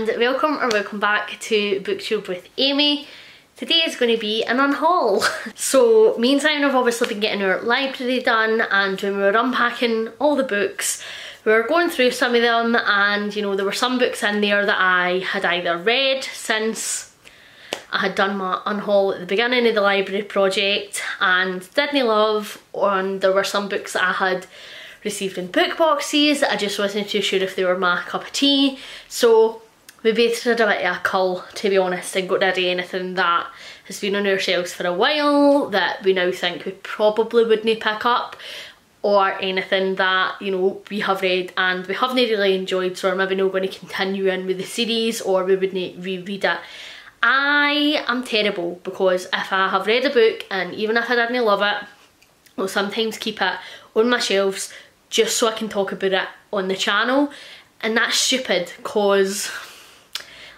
and welcome back to BookTube with Amy. Today is going to be an unhaul. So me and Simon have obviously been getting our library done, and when we were unpacking all the books we were going through some of them, and you know, there were some books in there that I had either read since I had done my unhaul at the beginning of the library project and didn't love, and there were some books that I had received in book boxes that I just wasn't too sure if they were my cup of tea. So we both did a bit of a cull, to be honest, and got rid of anything that has been on our shelves for a while that we now think we probably wouldn't pick up, or anything that, you know, we have read and we haven't really enjoyed, so we're maybe not going to continue in with the series, or we wouldn't reread it. I am terrible, because if I have read a book and even if I didn't love it, I'll sometimes keep it on my shelves just so I can talk about it on the channel, and that's stupid because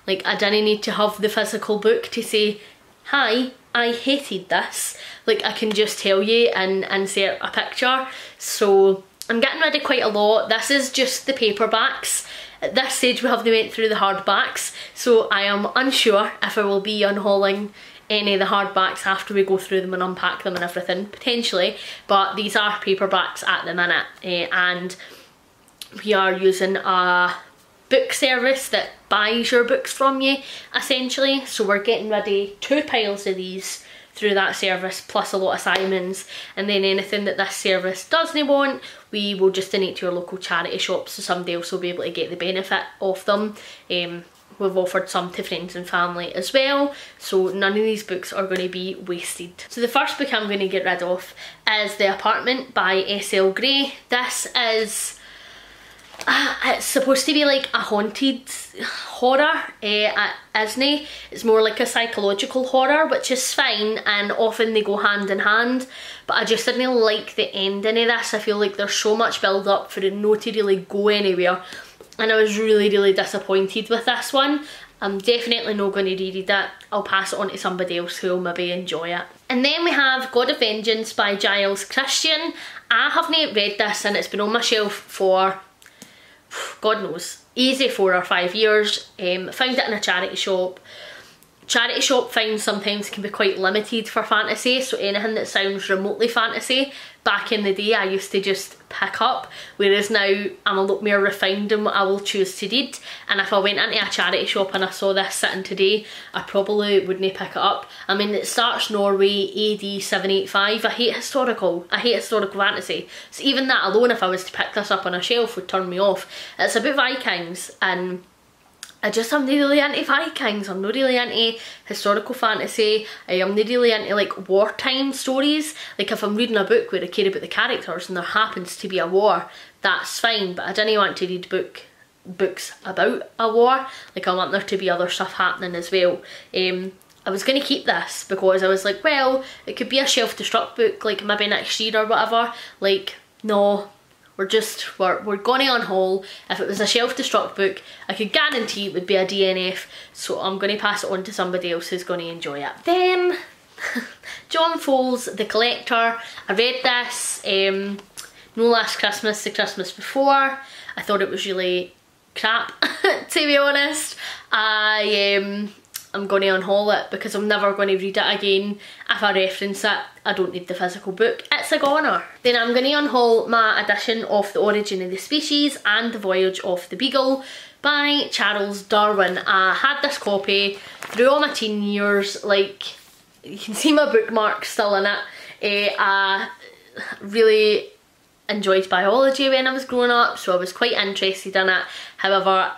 like I didn't need to have the physical book to say, hi, I hated this. Like I can just tell you and insert a picture. So I'm getting rid of quite a lot. This is just the paperbacks. At this stage we haven't went through the hardbacks, so I am unsure if I will be unhauling any of the hardbacks after we go through them and unpack them and everything, potentially, but these are paperbacks at the minute, and we are using a book service that buys your books from you essentially, so we're getting ready 2 piles of these through that service, plus a lot of Simon's, and then anything that this service doesn't want we will just donate to your local charity shop, so somebody else will be able to get the benefit of them. We've offered some to friends and family as well, so none of these books are going to be wasted. So the first book I'm going to get rid of is The Apartment by S.L. Gray. This is it's supposed to be like a haunted horror, it isn't. It's more like a psychological horror, which is fine, and often they go hand in hand, but I just didn't like the ending of this. I feel like there's so much build up for it not to really go anywhere, and I was really disappointed with this one. I'm definitely not going to reread it. I'll pass it on to somebody else who will maybe enjoy it. And then we have God of Vengeance by Giles Christian. I haven't read this and it's been on my shelf for God knows, easy 4 or 5 years. Found it in a charity shop. Charity shop finds sometimes can be quite limited for fantasy, so anything that sounds remotely fantasy, back in the day I used to just pick up, whereas now I'm a lot more refined in what I will choose to read, and if I went into a charity shop and I saw this sitting today I probably wouldn't pick it up. I mean, it starts Norway AD 785. I hate historical fantasy, so even that alone, if I was to pick this up on a shelf, would turn me off. It's about Vikings and I just am not really into Vikings. I'm not really into historical fantasy. I am not really into like wartime stories. Like if I'm reading a book where I care about the characters and there happens to be a war, that's fine, but I don't want to read books about a war. Like I want there to be other stuff happening as well. I was going to keep this because I was like, well, it could be a shelf-destruct book, like maybe next year or whatever. Like, no. We're going to unhaul. If it was a shelf-destruct book, I could guarantee it would be a DNF, so I'm going to pass it on to somebody else who's going to enjoy it. Then, John Fowles, The Collector. I read this, no last Christmas, the Christmas before. I thought it was really crap, to be honest. I'm going to unhaul it because I'm never going to read it again. If I reference it, I don't need the physical book. It's a goner. Then I'm going to unhaul my edition of The Origin of the Species and The Voyage of the Beagle by Charles Darwin. I had this copy through all my teen years. Like, you can see my bookmark still in it. I really enjoyed biology when I was growing up, so I was quite interested in it. However,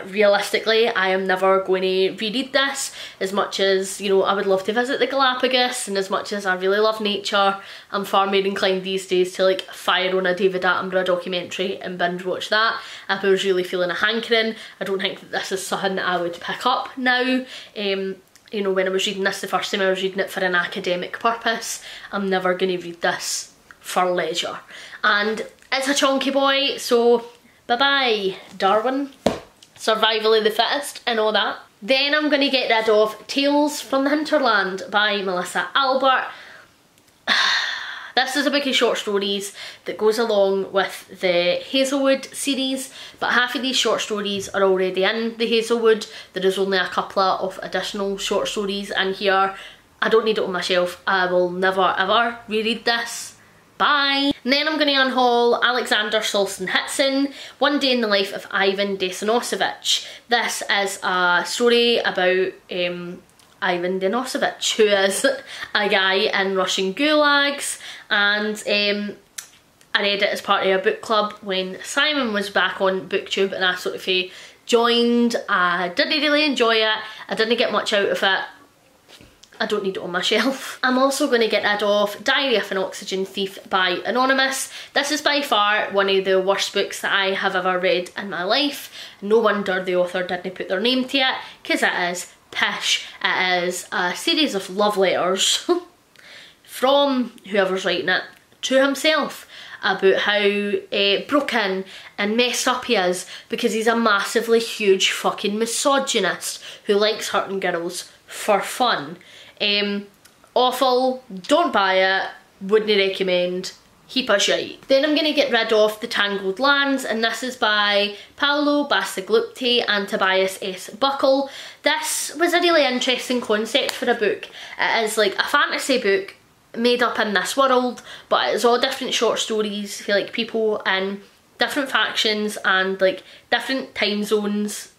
realistically, I am never going to reread this. As much as, you know, I would love to visit the Galapagos, and as much as I really love nature, I'm far more inclined these days to like fire on a David Attenborough documentary and binge watch that if I was really feeling a hankering. I don't think that this is something that I would pick up now. You know, when I was reading this the first time, I was reading it for an academic purpose. I'm never going to read this for leisure. And it's a chunky boy, so bye bye Darwin. Survival of the fittest and all that. Then I'm going to get rid of Tales from the Hinterland by Melissa Albert. This is a book of short stories that goes along with the Hazelwood series, but half of these short stories are already in the Hazelwood. There is only a couple of additional short stories in here. I don't need it on my shelf. I will never ever reread this. Bye. And then I'm going to unhaul Alexander Solzhenitsyn, One Day in the Life of Ivan Denisovich. This is a story about Ivan Denisovich, who is a guy in Russian gulags, and I read it as part of a book club when Simon was back on BookTube, and I sort of joined. I didn't really enjoy it, I didn't get much out of it. I don't need it on my shelf. I'm also going to get rid of Diary of an Oxygen Thief by Anonymous. This is by far one of the worst books that I have ever read in my life. No wonder the author didn't put their name to it, because it is pish. It is a series of love letters from whoever's writing it to himself about how broken and messed up he is because he's a massively huge fucking misogynist who likes hurting girls for fun. Awful, don't buy it, wouldn't recommend, heap of shite. Then I'm going to get rid of The Tangled Lands, and this is by Paolo Bacigalupi and Tobias S. Buckle. This was a really interesting concept for a book. It is like a fantasy book made up in this world, but it's all different short stories for like people in different factions and like different time zones,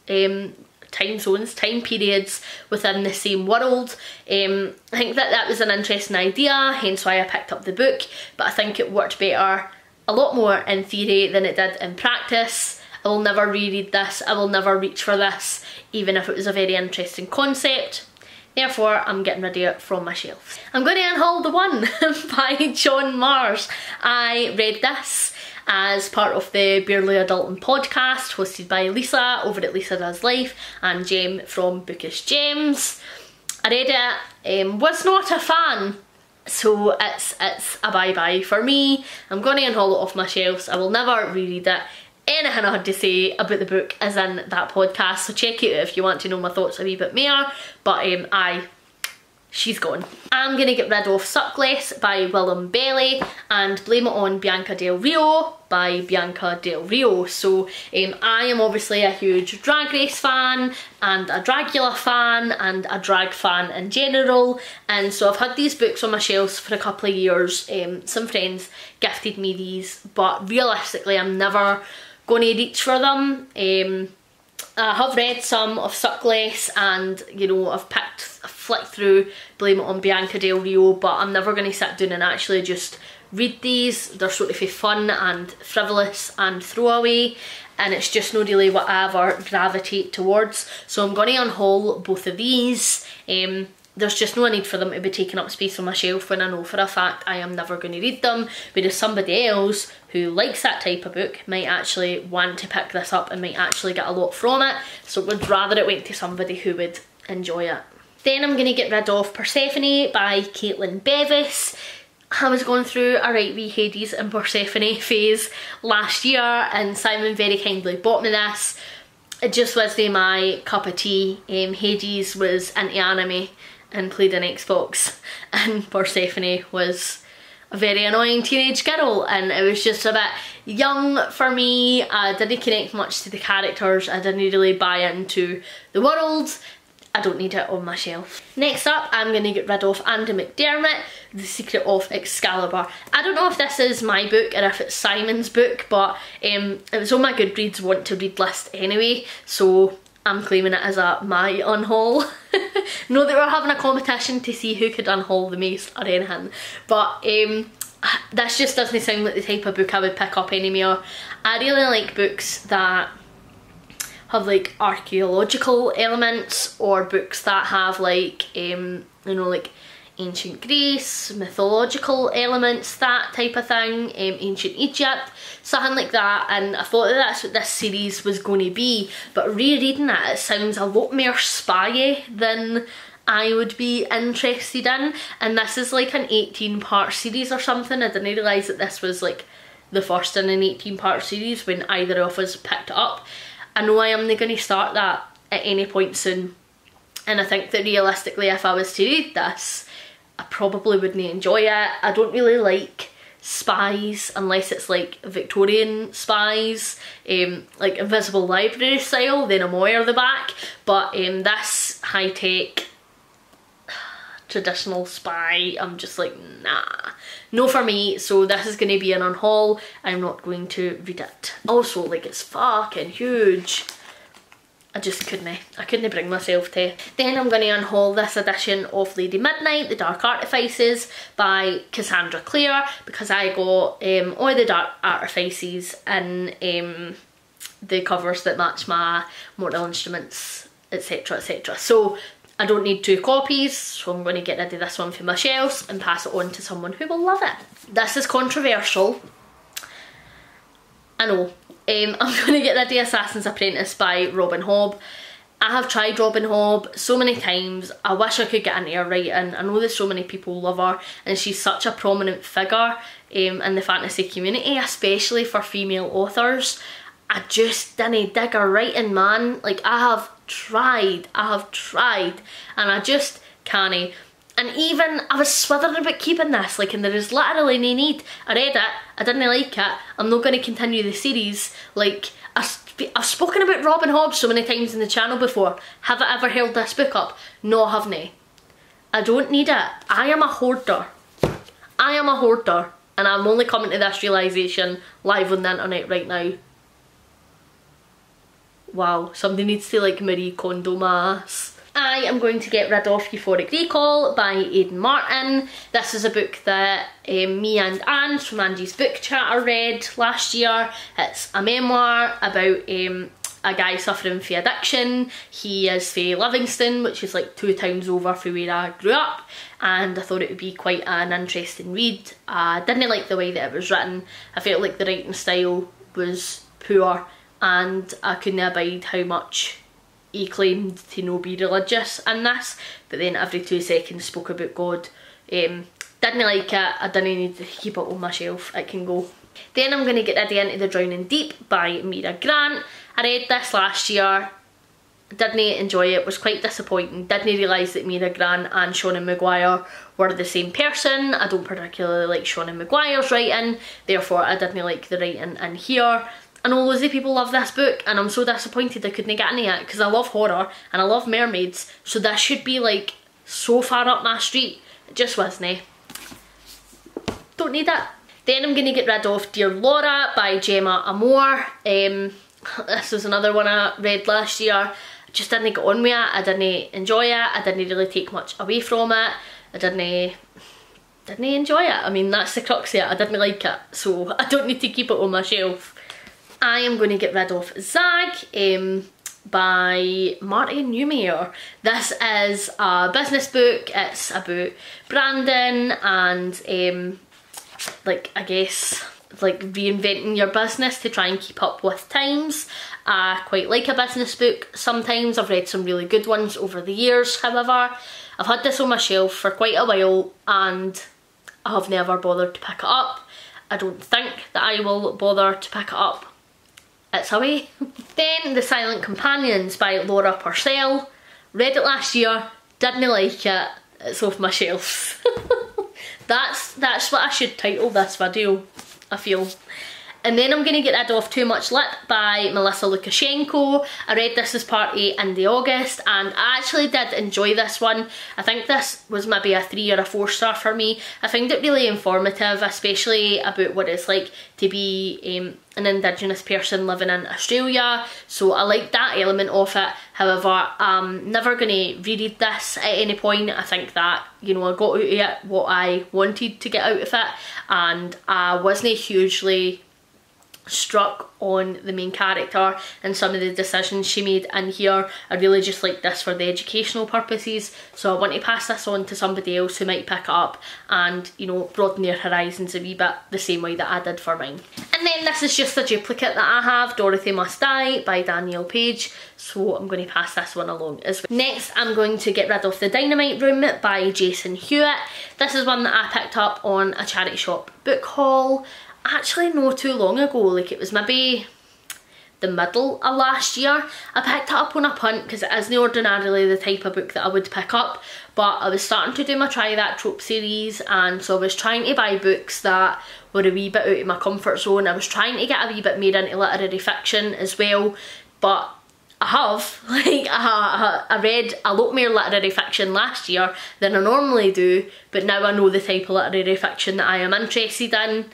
time periods within the same world. I think that was an interesting idea, hence why I picked up the book, but I think it worked better, a lot more in theory than it did in practice. I will never reread this, I will never reach for this, even if it was a very interesting concept. Therefore, I'm getting rid of it from my shelves. I'm going to unhaul The One by John Mars. I read this as part of the Barely Adulting podcast, hosted by Lisa over at Lisa Does Life and Jem from Bookish Gems. I read it, was not a fan, so it's a bye-bye for me. I'm going to unhaul it off my shelves. I will never reread it. Anything I had to say about the book is in that podcast, so check it out if you want to know my thoughts a wee bit more, but she's gone. I'm going to get rid of Suckless by Willem Belly and Blame It on Bianca Del Rio by Bianca Del Rio. So I am obviously a huge Drag Race fan and a Dragula fan and a drag fan in general, and so I've had these books on my shelves for a couple of years. Some friends gifted me these, but realistically I'm never going to reach for them. I have read some of Suckless and, you know, I've flicked through Blame It on Bianca Del Rio, but I'm never going to sit down and actually just read these. They're sort of fun and frivolous and throwaway, and it's just not really what I ever gravitate towards. So I'm going to unhaul both of these. There's just no need for them to be taking up space on my shelf when I know for a fact I am never going to read them, whereas somebody else who likes that type of book might actually want to pick this up and might actually get a lot from it, so I would rather it went to somebody who would enjoy it. Then I'm going to get rid of Persephone by Caitlin Bevis. I was going through a right wee Hades and Persephone phase last year, and Simon very kindly bought me this. It just wasn't my cup of tea. Hades was into anime and played an Xbox, and Persephone was a very annoying teenage girl, and it was just a bit young for me. I didn't connect much to the characters, I didn't really buy into the world. I don't need it on my shelf. Next up, I'm going to get rid of Andy McDermott, The Secret of Excalibur. I don't know if this is my book or if it's Simon's book, but it was on my Goodreads want to read list anyway, so I'm claiming it as my unhaul. Not that we're having a competition to see who could unhaul the most or anything, but this just doesn't sound like the type of book I would pick up anymore. I really like books that have like archaeological elements, or books that have like you know, like ancient Greece, mythological elements, that type of thing, ancient Egypt, something like that, and I thought that that's what this series was going to be, but rereading it sounds a lot more spy-y than I would be interested in, and this is like an 18-part series or something. I didn't realise that this was like the first in an 18-part series when either of us picked it up. I know I am going to start that at any point soon, and I think that realistically if I was to read this, I probably wouldn't enjoy it. I don't really like spies unless it's like Victorian spies, like Invisible Library style, then I'm aware of the back. But this high-tech traditional spy, I'm just like, nah, no for me. So this is going to be an Unhaul. I'm not going to read it. Also, like, it's fucking huge. I just I couldn't bring myself to. Then I'm going to unhaul this edition of Lady Midnight, The Dark Artifices by Cassandra Clare, because I got all the Dark Artifices in the covers that match my Mortal Instruments, etc, etc. So I don't need 2 copies, so I'm going to get rid of this one for my shelves and pass it on to someone who will love it. This is controversial, I know. I'm going to get rid of Assassin's Apprentice by Robin Hobb. I have tried Robin Hobb so many times. I wish I could get into her writing. I know that so many people love her and she's such a prominent figure in the fantasy community, especially for female authors. I just didn't dig her writing, man. Like, I have tried, and I just can't. And even, I was swithering about keeping this, like, and there is literally no need. I read it, I didn't like it, I'm not going to continue the series. Like, I've spoken about Robin Hobb so many times in the channel before. Have I ever held this book up? No, I haven't. I don't need it. I am a hoarder. I am a hoarder. And I'm only coming to this realisation live on the internet right now. Wow, somebody needs to, like, Marie Kondo my ass. I am going to get rid of Euphoric Recall by Aidan Martin. This is a book that me and Anne from Angie's Book Chatter read last year. It's a memoir about a guy suffering from addiction. He is from Livingston, which is like 2 towns over from where I grew up, and I thought it would be quite an interesting read. I didn't like the way that it was written. I felt like the writing style was poor, and I couldn't abide how much he claimed to no be religious in this, but then every 2 seconds spoke about God. Didn't like it, I didn't need to keep it on my shelf, it can go. Then I'm going to get ready Into the Drowning Deep by Mira Grant. I read this last year, didn't enjoy it, was quite disappointing, didn't realise that Mira Grant and Seanan Maguire were the same person. I don't particularly like Seanan Maguire's writing, therefore I didn't like the writing in here. I know loads of people love this book and I'm so disappointed I couldn't get into it because I love horror and I love mermaids, so this should be like so far up my street. It just wasn't. Don't need it. Then I'm going to get rid of Dear Laura by Gemma Amor. This was another one I read last year. I just didn't get on with it, I didn't enjoy it, I didn't really take much away from it. I didn't enjoy it. I mean, that's the crux of it, I didn't like it, so I don't need to keep it on my shelf. I am going to get rid of Zag by Martin Newmayer. This is a business book. It's about branding and like, I guess, like reinventing your business to try and keep up with times. I quite like a business book sometimes. I've read some really good ones over the years, however. I've had this on my shelf for quite a while and I have never bothered to pick it up. I don't think that I will bother to pick it up. It's away. Then The Silent Companions by Laura Purcell. Read it last year, didn't like it, it's off my shelves. That's what I should title this video, I feel. And then I'm going to get rid of Too Much Lip by Melissa Lukashenko. I read this as part A in the August and I actually did enjoy this one. I think this was maybe a 3 or a 4 star for me. I found it really informative, especially about what it's like to be an Indigenous person living in Australia. So I like that element of it. However, I'm never going to reread this at any point. I think that, you know, I got out of it what I wanted to get out of it and I wasn't hugely struck on the main character and some of the decisions she made in here. I really just like this for the educational purposes, so I want to pass this on to somebody else who might pick it up and, you know, broaden their horizons a wee bit the same way that I did for mine. And then this is just a duplicate that I have, Dorothy Must Die by Danielle Page, so I'm going to pass this one along as well. Next I'm going to get rid of The Dynamite Room by Jason Hewitt. This is one that I picked up on a charity shop book haul actually not too long ago, like it was maybe the middle of last year. I picked it up on a punt because it isn't ordinarily the type of book that I would pick up, but I was starting to do my Try That Trope series, and so I was trying to buy books that were a wee bit out of my comfort zone. I was trying to get a wee bit more into literary fiction as well, but I have, like, I read a lot more literary fiction last year than I normally do, but now I know the type of literary fiction that I am interested in.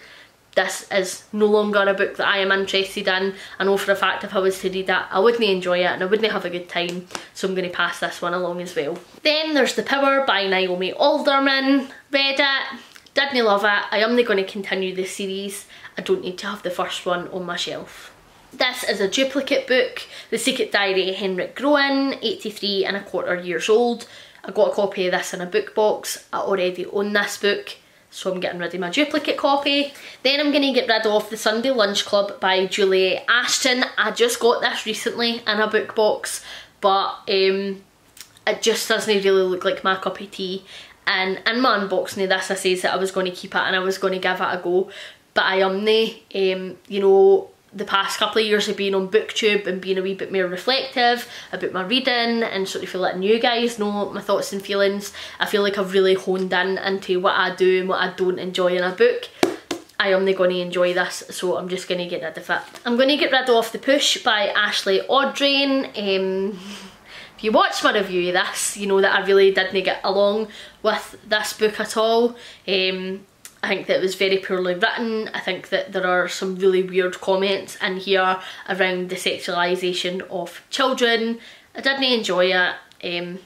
This is no longer a book that I am interested in. I know for a fact if I was to read that, I wouldn't enjoy it and I wouldn't have a good time, so I'm going to pass this one along as well. Then there's The Power by Naomi Alderman. Read it, didn't love it. I am going to continue this series. I don't need to have the first one on my shelf. This is a duplicate book, The Secret Diary of Henrik Groen, 83 and a quarter years old. I got a copy of this in a book box. I already own this book, so I'm getting rid of my duplicate copy. Then I'm going to get rid of The Sunday Lunch Club by Juliet Ashton. I just got this recently in a book box, but it just doesn't really look like my cup of tea. And in my unboxing of this, I says that I was going to keep it and I was going to give it a go, but I am you know, the past couple of years of being on BookTube and being a wee bit more reflective about my reading and sort of letting you guys know my thoughts and feelings, I feel like I've really honed in into what I do and what I don't enjoy in a book. I am going to enjoy this, so I'm just going to get rid of it. I'm going to get rid of The Push by Ashley Audrain. If you watched my review of this, you know that I really didn't get along with this book at all. I think that it was very poorly written. I think that there are some really weird comments in here around the sexualisation of children. I didn't enjoy it.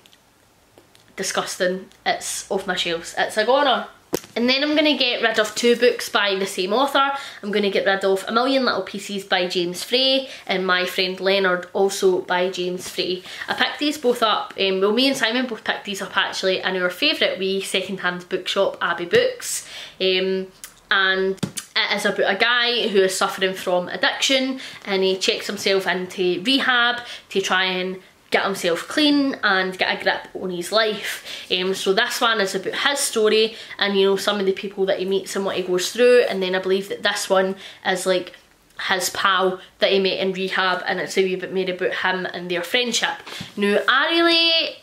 Disgusting. It's off my shelves. It's a goner. And then I'm going to get rid of two books by the same author. I'm going to get rid of A Million Little Pieces by James Frey and My Friend Leonard, also by James Frey. I picked these both up, well, me and Simon both picked these up actually in our favourite wee second-hand bookshop, Abbey Books. And it is about a guy who is suffering from addiction, and he checks himself into rehab to try and get himself clean and get a grip on his life. So this one is about his story and, you know, some of the people that he meets and what he goes through, and then I believe that this one is like his pal that he met in rehab, and it's a wee bit more about him and their friendship. Now, I really...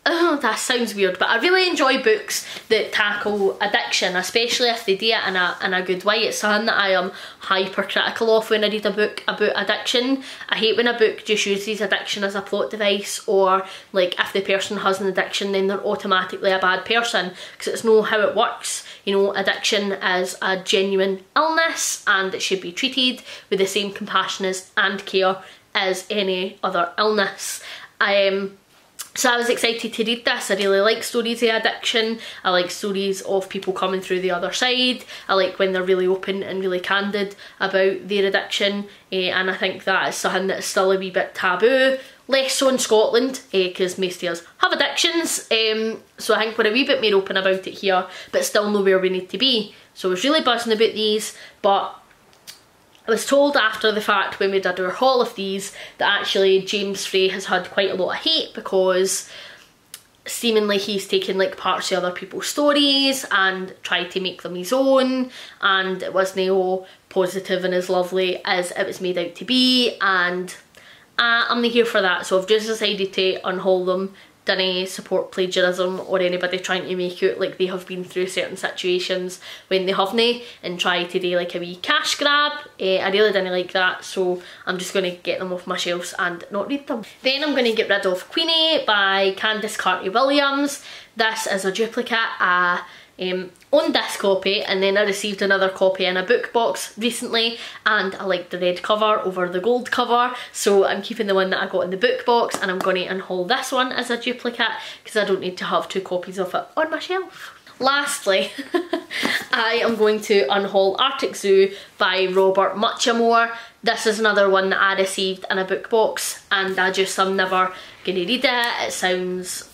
oh, that sounds weird, but I really enjoy books that tackle addiction, especially if they do it in a good way. It's something that I am hypercritical of when I read a book about addiction. I hate when a book just uses addiction as a plot device, or like if the person has an addiction then they're automatically a bad person, because it's not how it works. You know, addiction is a genuine illness and it should be treated with the same compassion and care as any other illness. So I was excited to read this. I really like stories of addiction. I like stories of people coming through the other side. I like when they're really open and really candid about their addiction, and I think that is something that's still a wee bit taboo. Less so in Scotland, because most of us have addictions, so I think we're a wee bit more open about it here, but still know where we need to be. So I was really buzzing about these, but I was told after the fact when we did our haul of these that actually James Frey has had quite a lot of hate, because seemingly he's taken like parts of other people's stories and tried to make them his own, and it wasn't all positive and as lovely as it was made out to be, and I'm not here for that. So I've just decided to unhaul them. Didn't support plagiarism or anybody trying to make out like they have been through certain situations when they haven't, and try to do like a wee cash grab. I really didn't like that, so I'm just going to get them off my shelves and not read them. Then I'm going to get rid of Queenie by Candice Carty-Williams. This is a duplicate. On this copy, and then I received another copy in a book box recently, and I liked the red cover over the gold cover, so I'm keeping the one that I got in the book box, and I'm going to unhaul this one as a duplicate because I don't need to have two copies of it on my shelf. Lastly, I am going to unhaul Arctic Zoo by Robert Muchamore. This is another one that I received in a book box, and I'm never going to read it. It sounds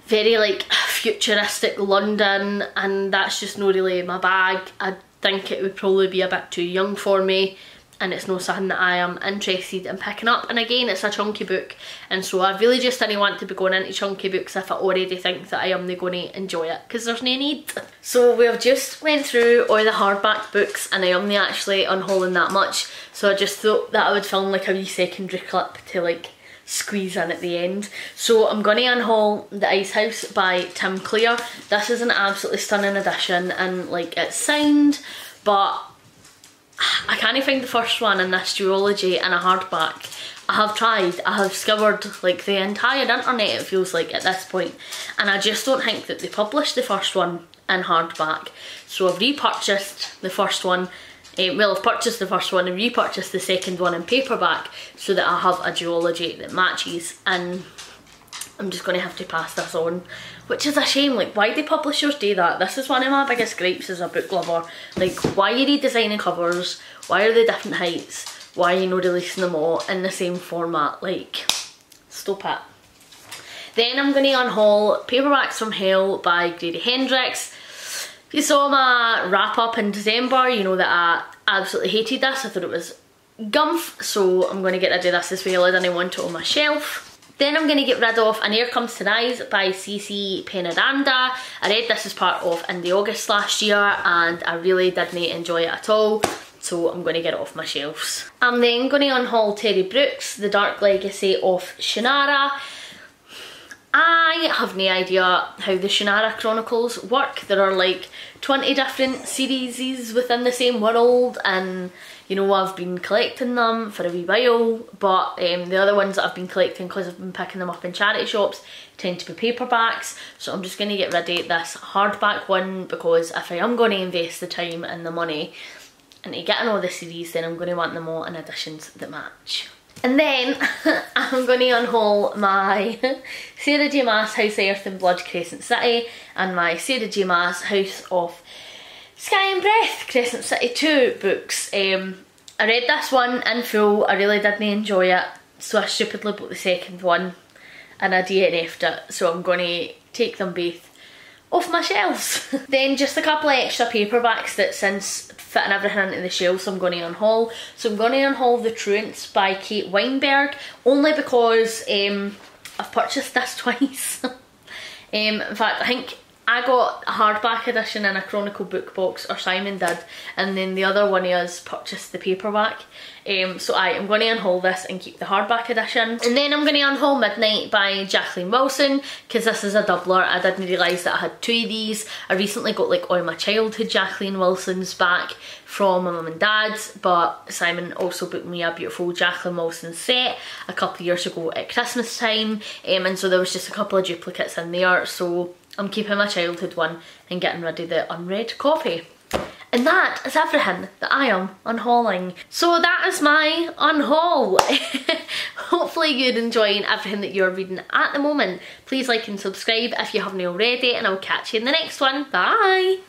very like futuristic London, and that's just not really my bag. I think it would probably be a bit too young for me. and it's not something that I am interested in picking up. And again, it's a chunky book, and so I really just didn't want to be going into chunky books if I already think that I am not going to enjoy it, because there's no need. So we've just went through all the hardback books, and I am not actually unhauling that much, so I just thought that I would film like a wee secondary clip to like squeeze in at the end. So I'm going to unhaul The Ice House by Tim Clear. This is an absolutely stunning edition, and like it's signed, but I can't find the first one in this duology in a hardback. I have tried, I have scoured like the entire internet, it feels like at this point, and I just don't think that they published the first one in hardback. So I've repurchased the first one. Well, I've purchased the first one and repurchased the second one in paperback so that I have a duology that matches, and I'm just going to have to pass this on, which is a shame. Like, why do publishers do that? This is one of my biggest gripes as a book lover. Like, why are you redesigning covers? Why are they different heights? Why are you not releasing them all in the same format? Like, stop it. Then I'm going to unhaul Paperbacks from Hell by Grady Hendrix. If you saw my wrap up in December, you know that I absolutely hated this. I thought it was gumph, so I'm going to get rid of this as well. I didn't want it on my shelf. Then I'm going to get rid of An Air Comes to Rise by CC Penaranda. I read this as part of Indie August last year, and I really didn't enjoy it at all, so I'm going to get it off my shelves. I'm then going to unhaul Terry Brooks' The Dark Legacy of Shannara. I have no idea how the Shannara Chronicles work. There are like 20 different series within the same world, and you know, I've been collecting them for a wee while, but the other ones that I've been collecting, because I've been picking them up in charity shops, tend to be paperbacks. So I'm just going to get rid of this hardback one, because if I am going to invest the time and the money into getting all the series, then I'm going to want them all in editions that match. And then I'm going to unhaul my Sarah J Maas House, Earth and Blood Crescent City, and my Sarah J Maas House of Sky and Breath Crescent City 2 books. I read this one in full, I really didn't enjoy it, so I stupidly bought the second one and I DNF'd it, so I'm going to take them both off my shelves. Then just a couple of extra paperbacks that since fitting everything into the shelves I'm going to unhaul. So I'm going to unhaul The Truants by Kate Weinberg, only because I've purchased this twice. In fact, I think I got a hardback edition in a Chronicle book box, or Simon did, and then the other one of us purchased the paperback. So I'm going to unhaul this and keep the hardback edition. And then I'm going to unhaul Midnight by Jacqueline Wilson, because this is a doubler. I didn't realise that I had two of these. I recently got like all my childhood Jacqueline Wilsons back from my mum and dad's, but Simon also booked me a beautiful Jacqueline Wilson set a couple of years ago at Christmas time, and so there was just a couple of duplicates in there, so I'm keeping my childhood one and getting rid of the unread copy. And that is everything that I am unhauling. So that is my unhaul. Hopefully you're enjoying everything that you're reading at the moment. Please like and subscribe if you haven't already, and I'll catch you in the next one. Bye!